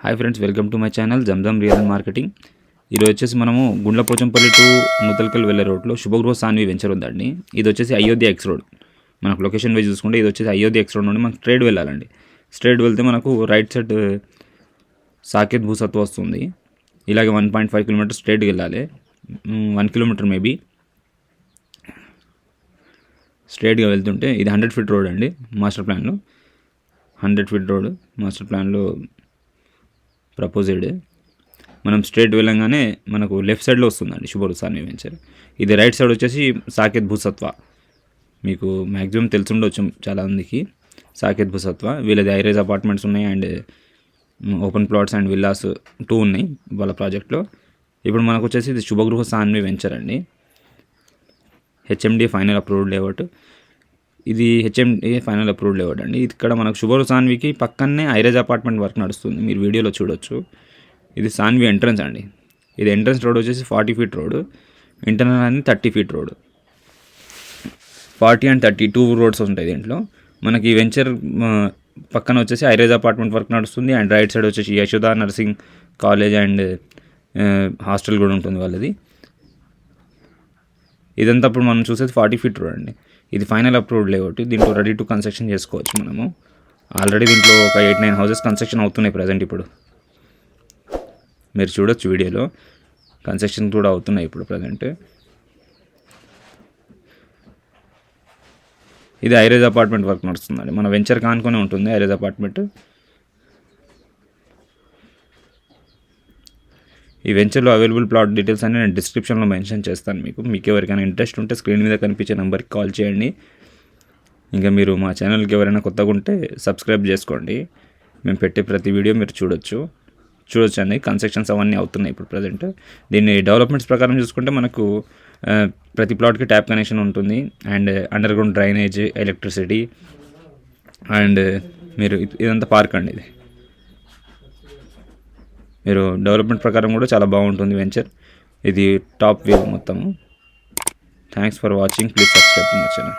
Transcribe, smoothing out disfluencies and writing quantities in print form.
Hi friends, welcome to my channel Zamzam real marketing. ఈరోజు వచ్చేసి మనము గుండ్లపోచంపల్లి టు నూతల్కల్ వెళ్ళే రోడ్లో శుభగృహ సాన్వి వెంచర్ ఉందండి. ఇది వచ్చేసి అయోధ్య ఎక్స్ రోడ్. మనకు లొకేషన్ వైజ్ చూసుకుంటే ఇది వచ్చేసి అయోధ్య ఎక్స్ రోడ్ నుండి మనకు స్ట్రైట్ వెళ్ళాలండి. స్ట్రైట్ వెళ్తే మనకు రైట్ సైడ్ సాకేత్ భూసత్వ వస్తుంది. ఇలాగే 1.5 కిలోమీటర్ స్ట్రైట్కి వెళ్ళాలి. 1 కిలోమీటర్ మేబీ స్ట్రైట్గా వెళ్తుంటే ఇది 100 ఫీట్ రోడ్ అండి. మాస్టర్ ప్లాన్లో 100 ఫీట్ రోడ్ మాస్టర్ ప్లాన్లో ప్రపోజ్డ్. మనం స్ట్రైట్ వెళ్ళంగానే మనకు లెఫ్ట్ సైడ్లో వస్తుందండి శుభగృహ సాన్వి వెంచర్. ఇది రైట్ సైడ్ వచ్చేసి సాకేత్ భూసత్వ. మీకు మ్యాక్సిమం తెలుసుండొచ్చు చాలామందికి. సాకేత్ భూసత్వ వీళ్ళది హైరైజ్ అపార్ట్మెంట్స్ ఉన్నాయి and open plots and villas 2 ఉన్నాయి వాళ్ళ ప్రాజెక్ట్లో. ఇప్పుడు మనకు వచ్చేసి ఇది శుభగృహ సాన్వి వెంచర్ అండి. HMD final approved layout. ఇది హెచ్ఎండి ఫైనల్ అప్రూవ్డ్ లేఅవుట్ అండి. ఇక్కడ మనకు శుభగృహ సాన్వికి పక్కనే హైరైజ్ అపార్ట్మెంట్ వర్క్ నడుస్తుంది, మీరు వీడియోలో చూడొచ్చు. ఇది సాన్వి ఎంట్రన్స్ అండి. ఇది ఎంట్రన్స్ రోడ్ వచ్చేసి 40 ఫీట్ రోడ్, ఇంటర్నల్ అని 30 ఫీట్ రోడ్. 40 and 30 2 రోడ్స్ ఉంటాయి దీంట్లో. మనకి వెంచర్ పక్కన వచ్చేసి హైరైజ్ అపార్ట్మెంట్ వర్క్ నడుస్తుంది అండ్ రైట్ సైడ్ వచ్చేసి Yashoda nursing college and hostel కూడా ఉంటుంది వాళ్ళది. ఇదంతా ఇప్పుడు మనం చూసేది 40 ఫీట్ రోడ్ అండి. ఇది ఫైనల్ అప్రూవ్డ్ లేఅవుట్. దీంట్లో రెడీ టు కన్స్ట్రక్షన్ చేసుకోవచ్చు మనము. ఆల్రెడీ దీంట్లో ఒక 8-9 హౌసెస్ కన్స్ట్రక్షన్ అవుతున్నాయి ప్రజెంట్. ఇప్పుడు మీరు చూడొచ్చు వీడియోలో కన్స్ట్రక్షన్ కూడా అవుతున్నాయి ఇప్పుడు ప్రజెంట్. ఇది హైరైజ్ అపార్ట్మెంట్ వర్క్ నడుస్తుందండి. మన వెంచర్ కానుకొని ఉంటుంది హైరైజ్ అపార్ట్మెంట్. ఈ వెంచర్లో అవైలబుల్ ప్లాట్ డీటెయిల్స్ అన్ని నేను డిస్క్రిప్షన్లో మెన్షన్ చేస్తాను. మీకు ఎవరికైనా ఇంట్రెస్ట్ ఉంటే స్క్రీన్ మీద కనిపించే నెంబర్కి కాల్ చేయండి. ఇంకా మీరు మా ఛానల్కి ఎవరైనా కొత్తగా ఉంటే సబ్స్క్రైబ్ చేసుకోండి. మేము పెట్టే ప్రతి వీడియో మీరు చూడొచ్చు అండి. కన్స్ట్రక్షన్స్ అవన్నీ అవుతున్నాయి ఇప్పుడు ప్రజెంట్. దీన్ని డెవలప్మెంట్స్ ప్రకారం చూసుకుంటే మనకు ప్రతి ప్లాట్కి ట్యాప్ కనెక్షన్ ఉంటుంది and under ground drainage, electricity and మీరు ఇదంతా పార్క్ అండి. ఇది మీరు డెవలప్మెంట్ ప్రకారం కూడా చాలా బాగుంటుంది వెంచర్. ఇది టాప్ వ్యూ మొత్తము. Thanks for watching. Please subscribe to my channel.